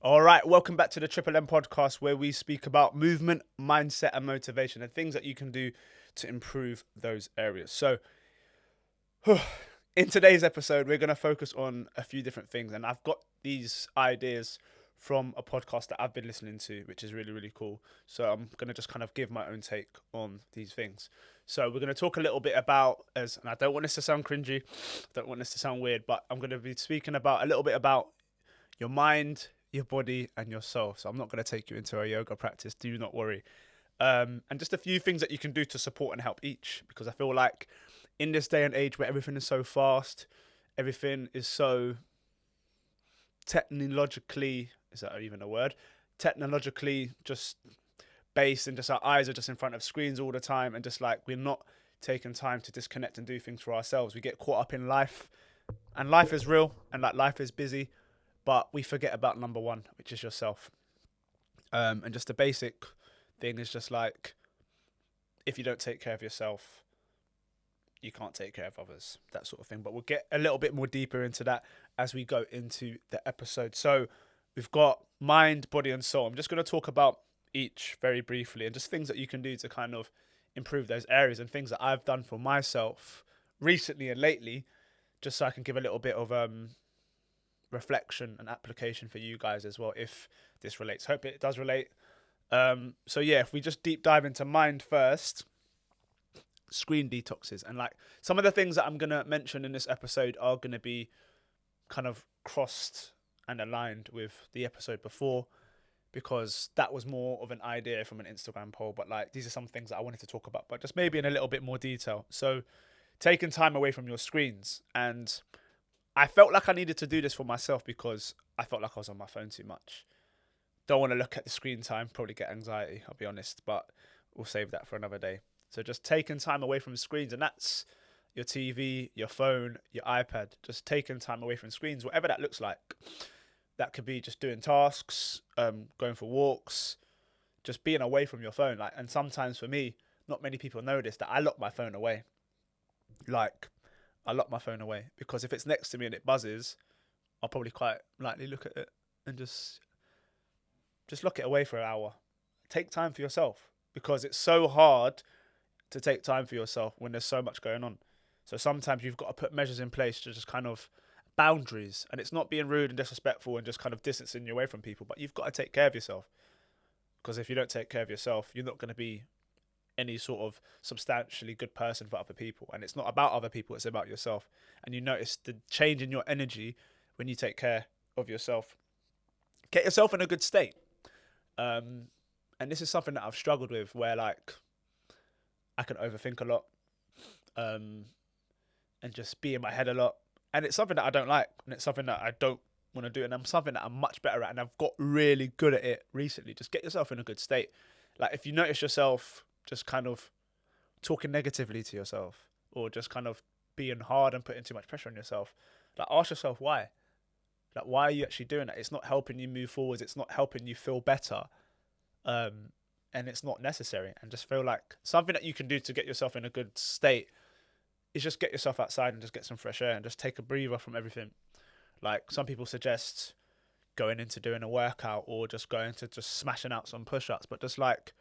All right, welcome back to the Triple M podcast where we speak about movement, mindset, and motivation and things that you can do to improve those areas. So, in today's episode, we're going to focus on a few different things, and I've got these ideas from a podcast that I've been listening to, which is really, really cool. So, I'm going to just kind of give my own take on these things. So, we're going to talk a little bit about, and I don't want this to sound cringy, don't want this to sound weird, but I'm going to be speaking about a little bit about your mind, your body, and your soul. So I'm not going to take you into a yoga practice. Do not worry. And just a few things that you can do to support and help each, because I feel like in this day and age where everything is so fast, everything is so technologically, is that even a word? Technologically just based, and just our eyes are just in front of screens all the time, and just like we're not taking time to disconnect and do things for ourselves. We get caught up in life, and life is real, and like life is busy, but we forget about number one, which is yourself. And just a basic thing is just like, if you don't take care of yourself, you can't take care of others, that sort of thing. But we'll get a little bit more deeper into that as we go into the episode. So we've got mind, body, and soul. I'm just going to talk about each very briefly, and just things that you can do to kind of improve those areas, and things that I've done for myself recently and lately, just so I can give a little bit of reflection and application for you guys as well, if this relates. Hope it does relate. So yeah, if we just deep dive into mind first, screen detoxes, and like some of the things that I'm gonna mention in this episode are gonna be kind of crossed and aligned with the episode before, because that was more of an idea from an Instagram poll, but like these are some things that I wanted to talk about, but just maybe in a little bit more detail. So taking time away from your screens, and I felt like I needed to do this for myself because I felt like I was on my phone too much. Don't want to look at the screen time, probably get anxiety, I'll be honest, but we'll save that for another day. So just taking time away from screens, and that's your TV, your phone, your iPad, just taking time away from screens, whatever that looks like. That could be just doing tasks, going for walks, just being away from your phone. Like, and sometimes for me, not many people know this, that I lock my phone away. Like, I lock my phone away because if it's next to me and it buzzes, I'll probably quite likely look at it and just lock it away for an hour. Take time for yourself, because it's so hard to take time for yourself when there's so much going on. So sometimes you've got to put measures in place to just kind of boundaries, and it's not being rude and disrespectful and just kind of distancing you away from people, but you've got to take care of yourself, because if you don't take care of yourself, you're not going to be any sort of substantially good person for other people. And it's not about other people, it's about yourself. And you notice the change in your energy when you take care of yourself. Get yourself in a good state. And this is something that I've struggled with, where like I can overthink a lot, and just be in my head a lot. And it's something that I don't like, and it's something that I don't want to do, and I'm something that I'm much better at, and I've got really good at it recently. Just get yourself in a good state. Like, if you notice yourself just kind of talking negatively to yourself, or just kind of being hard and putting too much pressure on yourself, like, ask yourself why. Like, why are you actually doing that? It's not helping you move forwards. It's not helping you feel better. And it's not necessary. And just feel like something that you can do to get yourself in a good state is just get yourself outside and just get some fresh air and just take a breather from everything. Like, some people suggest going into doing a workout, or just going to just smashing out some push-ups, but just like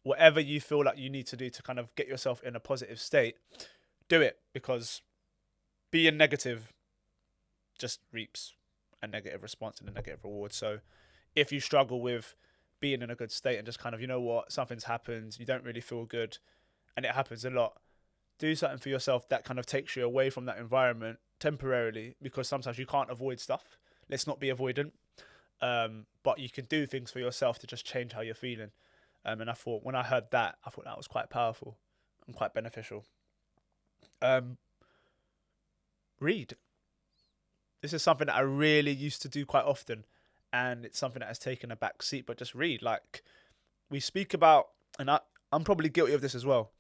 whatever you feel like you need to do to kind of get yourself in a positive state, do it, because being negative just reaps a negative response and a negative reward. So if you struggle with being in a good state and just kind of, you know what, something's happened, you don't really feel good, and it happens a lot, do something for yourself that kind of takes you away from that environment temporarily, because sometimes you can't avoid stuff. Let's not be avoidant. But you can do things for yourself to just change how you're feeling. And I thought, when I heard that, I thought that was quite powerful and quite beneficial. Read. This is something that I really used to do quite often, and it's something that has taken a back seat. But just read. Like, we speak about, and I'm probably guilty of this as well,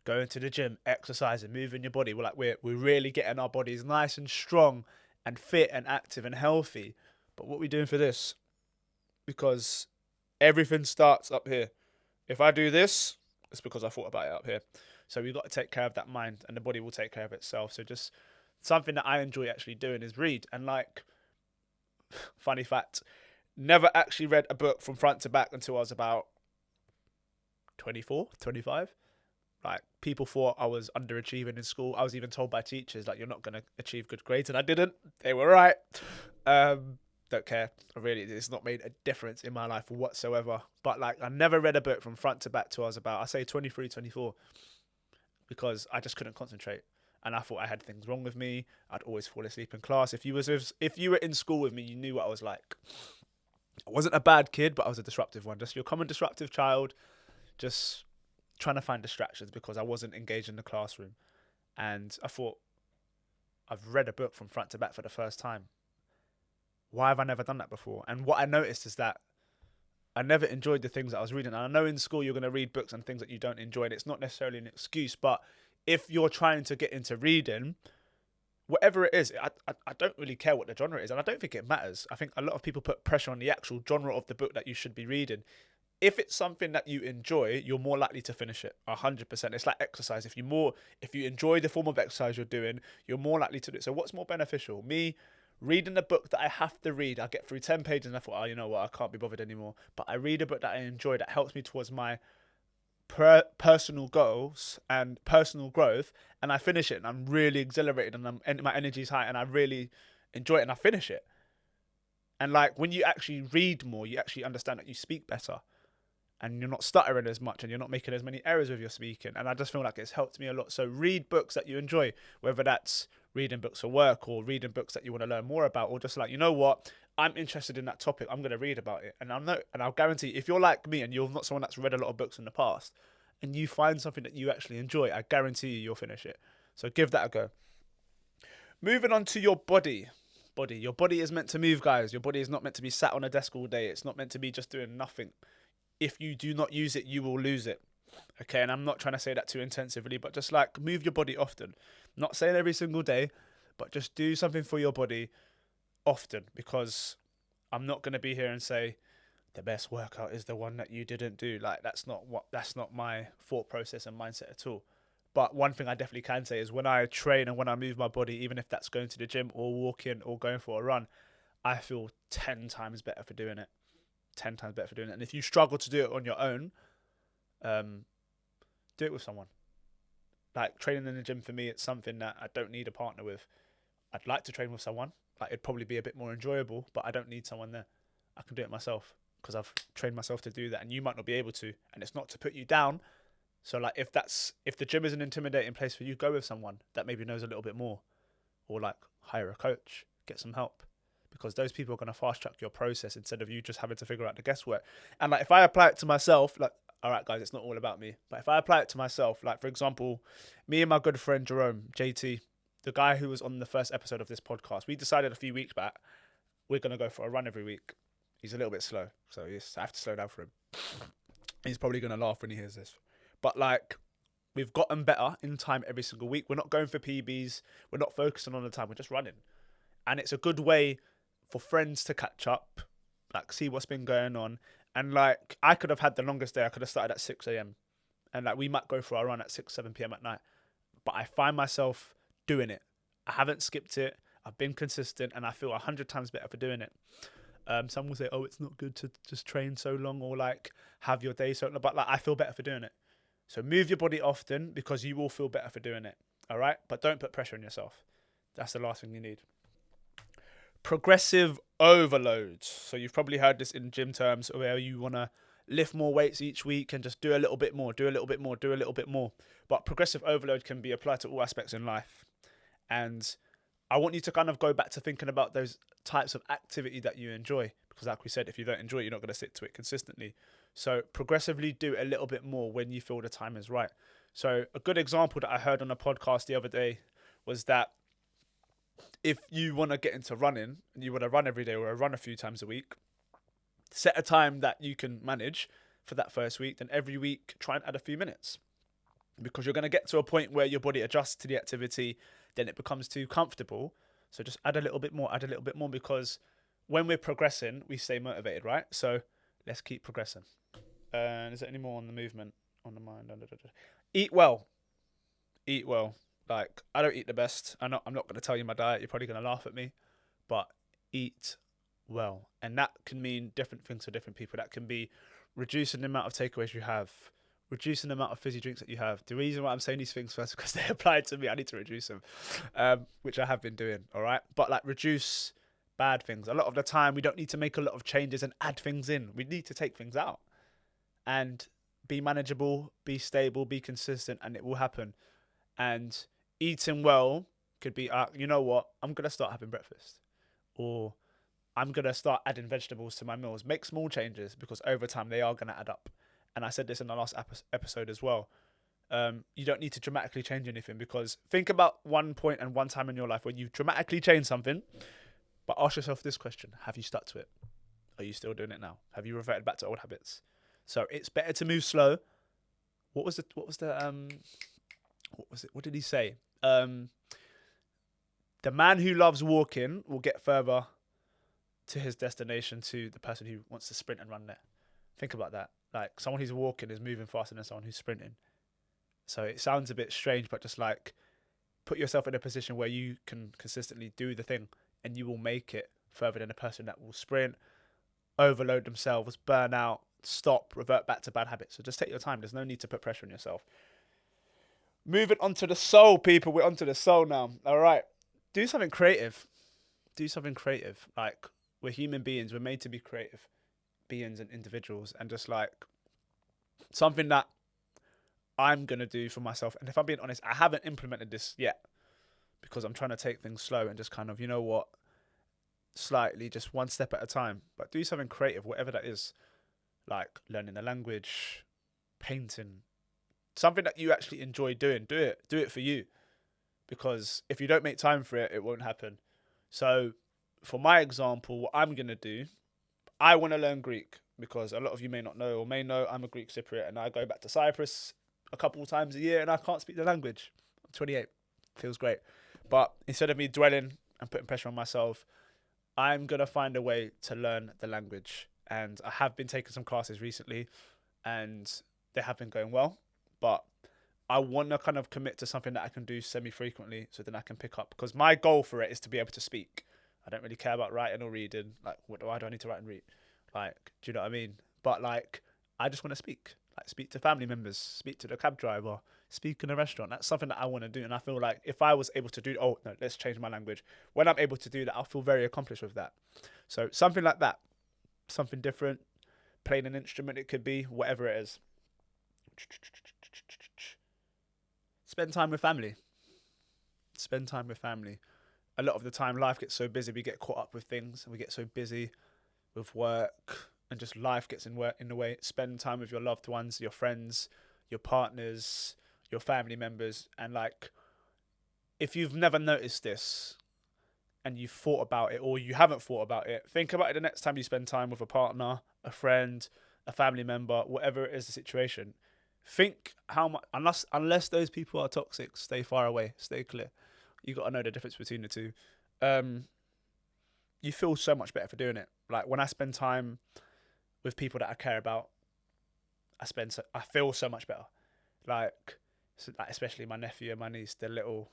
going to the gym, exercising, moving your body. We're really getting our bodies nice and strong and fit and active and healthy. But what are we doing for this? Because everything starts up here. If I do this, it's because I thought about it up here. So we've got to take care of that mind, and the body will take care of itself. So just something that I enjoy actually doing is read. And like, funny fact, Never actually read a book from front to back until I was about 24, 25. Like, people thought I was underachieving in school. I was even told by teachers, like, you're not going to achieve good grades, and I didn't. They were right. Don't care. Really, it's not made a difference in my life whatsoever. But, like, I never read a book from front to back till I was about, I say 23, 24, because I just couldn't concentrate. And I thought I had things wrong with me. I'd always fall asleep in class. If you were in school with me, you knew what I was like. I wasn't a bad kid, but I was a disruptive one. Just your common disruptive child, just trying to find distractions because I wasn't engaged in the classroom. And I thought, I've read a book from front to back for the first time. Why have I never done that before? And what I noticed is that I never enjoyed the things that I was reading. And I know in school you're going to read books and things that you don't enjoy, and it's not necessarily an excuse, but if you're trying to get into reading, whatever it is, I don't really care what the genre is, and I don't think it matters. I think a lot of people put pressure on the actual genre of the book that you should be reading. If it's something that you enjoy, you're more likely to finish it. 100%. It's like exercise. If you enjoy the form of exercise you're doing, you're more likely to do it. So what's more beneficial? Me reading a book that I have to read. I get through 10 pages and I thought, oh, you know what? I can't be bothered anymore. But I read a book that I enjoy that helps me towards my personal goals and personal growth, and I finish it and I'm really exhilarated and my energy's high and I really enjoy it and I finish it. And like, when you actually read more, you actually understand that you speak better and you're not stuttering as much and you're not making as many errors with your speaking. And I just feel like it's helped me a lot. So read books that you enjoy, whether that's reading books for work or reading books that you want to learn more about, or just like, you know what, I'm interested in that topic, I'm going to read about it. And I'll guarantee, if you're like me and you're not someone that's read a lot of books in the past and you find something that you actually enjoy, I guarantee you'll finish it. So give that a go. Moving on to your body. Your body is meant to move, guys. Your body is not meant to be sat on a desk all day. It's not meant to be just doing nothing. If you do not use it, you will lose it. Okay, and I'm not trying to say that too intensively, but just like, move your body often. Not saying every single day, but just do something for your body often, because I'm not going to be here and say the best workout is the one that you didn't do. Like, that's not my thought process and mindset at all. But one thing I definitely can say is, when I train and when I move my body, even if that's going to the gym or walking or going for a run, I feel 10 times better for doing it. 10 times better for doing it. And if you struggle to do it on your own, do it with someone. Like, training in the gym for me, it's something that I don't need a partner with. I'd like to train with someone. Like, it'd probably be a bit more enjoyable, but I don't need someone there. I can do it myself because I've trained myself to do that, and you might not be able to. And it's not to put you down. So like, if the gym is an intimidating place for you, go with someone that maybe knows a little bit more, or like hire a coach, get some help, because those people are going to fast track your process instead of you just having to figure out the guesswork. And like, if I apply it to myself, like, all right, guys, it's not all about me, but if I apply it to myself, like, for example, me and my good friend Jerome, JT, the guy who was on the first episode of this podcast, we decided a few weeks back, we're going to go for a run every week. He's a little bit slow, so I have to slow down for him. He's probably going to laugh when he hears this. But like, we've gotten better in time every single week. We're not going for PBs. We're not focusing on the time. We're just running. And it's a good way for friends to catch up, like, see what's been going on. And like, I could have had the longest day. I could have started at 6 a.m. and like, we might go for our run at 6, 7 p.m. at night. But I find myself doing it. I haven't skipped it. I've been consistent, and I feel 100 times better for doing it. Some will say, oh, it's not good to just train so long or like have your day so long, but like, I feel better for doing it. So move your body often, because you will feel better for doing it. All right? But don't put pressure on yourself. That's the last thing you need. Progressive overload. So you've probably heard this in gym terms, where you want to lift more weights each week and just do a little bit more, do a little bit more, do a little bit more. But progressive overload can be applied to all aspects in life. And I want you to kind of go back to thinking about those types of activity that you enjoy. Because like we said, if you don't enjoy it, you're not going to stick to it consistently. So progressively do a little bit more when you feel the time is right. So a good example that I heard on a podcast the other day was that if you want to get into running and you want to run every day or run a few times a week, set a time that you can manage for that first week. Then every week, try and add a few minutes, because you're going to get to a point where your body adjusts to the activity. Then it becomes too comfortable. So just add a little bit more, because when we're progressing, we stay motivated, right? So let's keep progressing. Is there any more on the movement, on the mind? Eat well. Eat well. Like, I don't eat the best. I'm not going to tell you my diet. You're probably going to laugh at me. But eat well. And that can mean different things for different people. That can be reducing the amount of takeaways you have, reducing the amount of fizzy drinks that you have. The reason why I'm saying these things first is because they apply to me. I need to reduce them, which I have been doing. All right. But like reduce bad things. A lot of the time, we don't need to make a lot of changes and add things in. We need to take things out and be manageable, be stable, be consistent, and it will happen. And eating well could be, you know what? I'm going to start having breakfast, or I'm going to start adding vegetables to my meals. Make small changes because over time they are going to add up. And I said this in the last episode as well. You don't need to dramatically change anything, because think about one point and one time in your life where you dramatically change something, but ask yourself this question: have you stuck to it? Are you still doing it now? Have you reverted back to old habits? So it's better to move slow. What was it? What did he say? The man who loves walking will get further to his destination to the person who wants to sprint and run there. Think about that. Like, someone who's walking is moving faster than someone who's sprinting. So it sounds a bit strange, but just like put yourself in a position where you can consistently do the thing, and you will make it further than a person that will sprint, overload themselves, burn out, stop, revert back to bad habits. So just take your time. There's no need to put pressure on yourself. Moving on to the soul, people. We're on to the soul now. All right. Do something creative. Do something creative. Like, we're human beings. We're made to be creative beings and individuals. And just like something that I'm going to do for myself. And if I'm being honest, I haven't implemented this yet because I'm trying to take things slow and just kind of, you know what, slightly, just one step at a time. But do something creative, whatever that is. Like learning a language, painting, something that you actually enjoy doing. Do it for you, because if you don't make time for it, it won't happen. So for my example, what I'm going to do, I want to learn Greek, because a lot of you may not know or may know I'm a Greek Cypriot, and I go back to Cyprus a couple of times a year, and I can't speak the language. I'm 28. Feels great. But instead of me dwelling and putting pressure on myself, I'm going to find a way to learn the language. And I have been taking some classes recently, and they have been going well. But I want to kind of commit to something that I can do semi-frequently, so then I can pick up. Because my goal for it is to be able to speak. I don't really care about writing or reading. Like, why do I need to write and read? Like, do you know what I mean? But like, I just want to speak. Like, speak to family members, speak to the cab driver, speak in a restaurant. That's something that I want to do. And I feel like if I was able to do, oh, no, let's change my language. When I'm able to do that, I'll feel very accomplished with that. So something like that. Something different, playing an instrument, it could be, whatever it is. Spend time with family. Spend time with family. A lot of the time, life gets so busy, we get caught up with things, and we get so busy with work, and just life gets in the way. Spend time with your loved ones, your friends, your partners, your family members. And like, if you've never noticed this, and you've thought about it, or you haven't thought about it, think about it the next time you spend time with a partner, a friend, a family member, whatever it is the situation. Think how much, unless those people are toxic, stay far away, stay clear. You got to know the difference between the two. You feel so much better for doing it. Like, when I spend time with people that I care about, I feel so much better. Like, especially my nephew and my niece, they're little,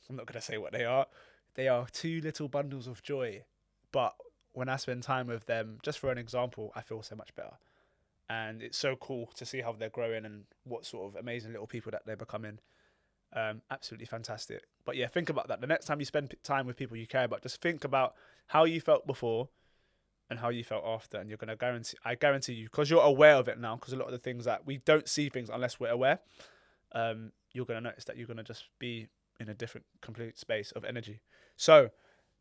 I'm not going to say what they are. They are two little bundles of joy. But when I spend time with them, just for an example, I feel so much better. And it's so cool to see how they're growing and what sort of amazing little people that they're becoming. Absolutely fantastic. But yeah, think about that. The next time you spend time with people you care about, just think about how you felt before and how you felt after. And you're going to I guarantee you, because you're aware of it now, because a lot of the things that we don't see things unless we're aware, you're going to notice that you're going to just be in a different, complete space of energy. So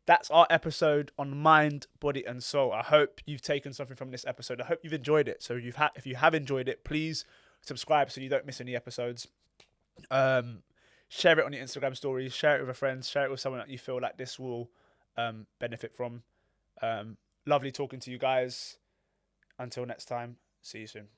that's our episode on mind, body, and soul. I hope you've taken something from this episode. I hope you've enjoyed it. So if you have enjoyed it, please subscribe so you don't miss any episodes. Share it on your Instagram stories. Share it with a friend. Share it with someone that you feel like this will benefit from. Lovely talking to you guys. Until next time, see you soon.